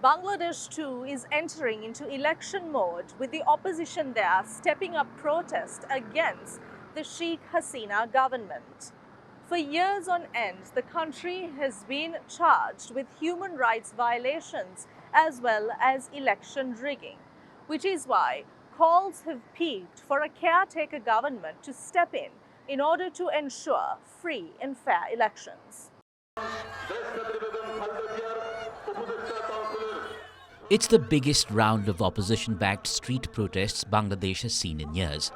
Bangladesh too is entering into election mode, with the opposition there stepping up protest against the Sheikh Hasina government. For years on end, the country has been charged with human rights violations as well as election rigging, which is why calls have peaked for a caretaker government to step in order to ensure free and fair elections. It's the biggest round of opposition-backed street protests Bangladesh has seen in years.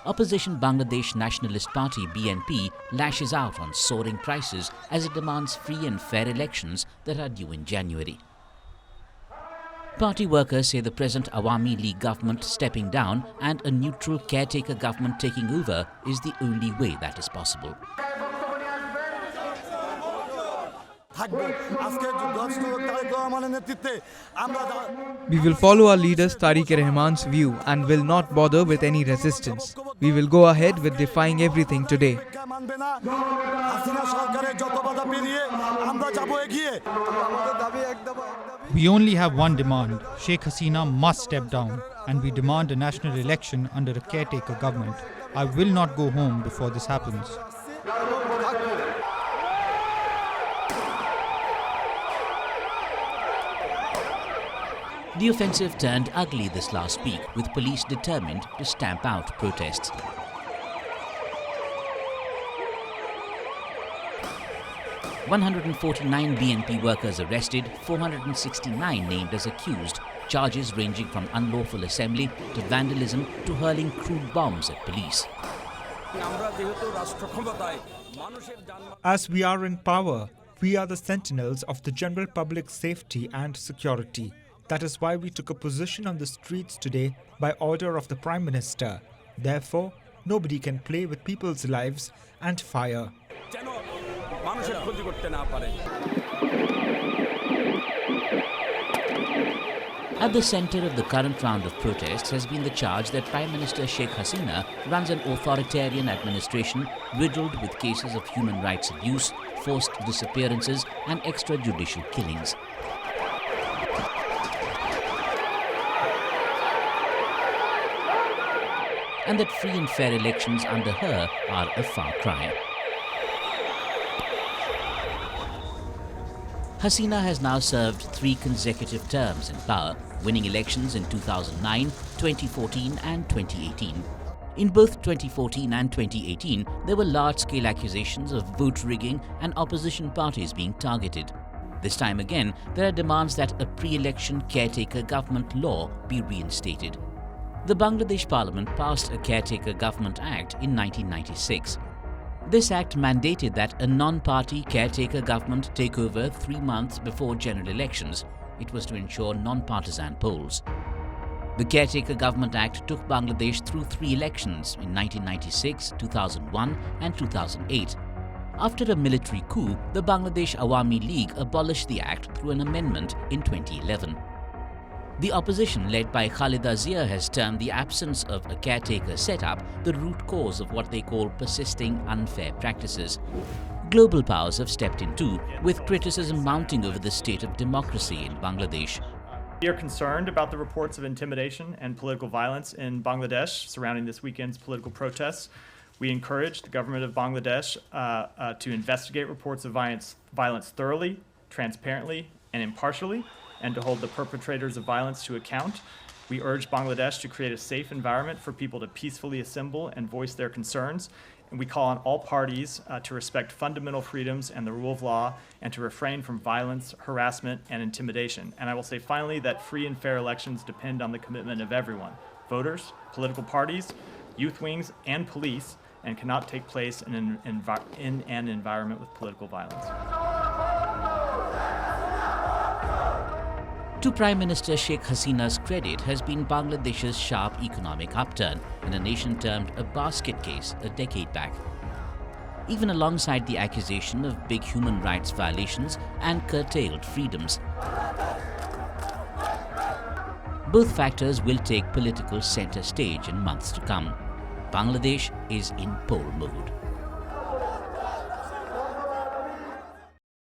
Opposition Bangladesh Nationalist Party BNP lashes out on soaring prices as it demands free and fair elections that are due in January. Party workers say the present Awami League government stepping down and a neutral caretaker government taking over is the only way that is possible. We will follow our leaders Tariq Rahman's view and will not bother with any resistance. We will go ahead with defying everything today. We only have one demand. Sheikh Hasina must step down, and we demand a national election under a caretaker government. I will not go home before this happens. The offensive turned ugly this last week, with police determined to stamp out protests. "149 BNP workers arrested, 469 named as accused, charges ranging from unlawful assembly to vandalism to hurling crude bombs at police. As we are in power, we are the sentinels of the general public's safety and security. That is why we took a position on the streets today by order of the Prime Minister. Therefore, nobody can play with people's lives and fire. At the center of the current round of protests has been the charge that Prime Minister Sheikh Hasina runs an authoritarian administration riddled with cases of human rights abuse, forced disappearances and extrajudicial killings. And that free and fair elections under her are a far cry. Hasina has now served 3 consecutive terms in power, winning elections in 2009, 2014 and 2018. In both 2014 and 2018, there were large-scale accusations of vote rigging and opposition parties being targeted. This time again, there are demands that a pre-election caretaker government law be reinstated. The Bangladesh Parliament passed a Caretaker Government Act in 1996. This act mandated that a non-party caretaker government take over 3 months before general elections. It was to ensure non-partisan polls. The Caretaker Government Act took Bangladesh through 3 elections in 1996, 2001 and 2008. After a military coup, the Bangladesh Awami League abolished the act through an amendment in 2011. The opposition, led by Khalida Zia, has termed the absence of a caretaker setup the root cause of what they call persisting unfair practices. Global powers have stepped in too, with criticism mounting over the state of democracy in Bangladesh. We are concerned about the reports of intimidation and political violence in Bangladesh surrounding this weekend's political protests. We encourage the government of Bangladesh to investigate reports of violence thoroughly, transparently, and impartially, and to hold the perpetrators of violence to account. We urge Bangladesh to create a safe environment for people to peacefully assemble and voice their concerns. And we call on all parties to respect fundamental freedoms and the rule of law and to refrain from violence, harassment, and intimidation. And I will say finally that free and fair elections depend on the commitment of everyone, voters, political parties, youth wings, and police, and cannot take place in an environment with political violence. To Prime Minister Sheikh Hasina's credit has been Bangladesh's sharp economic upturn in a nation termed a basket case a decade back. Even alongside the accusation of big human rights violations and curtailed freedoms. Both factors will take political center stage in months to come. Bangladesh is in poll mode.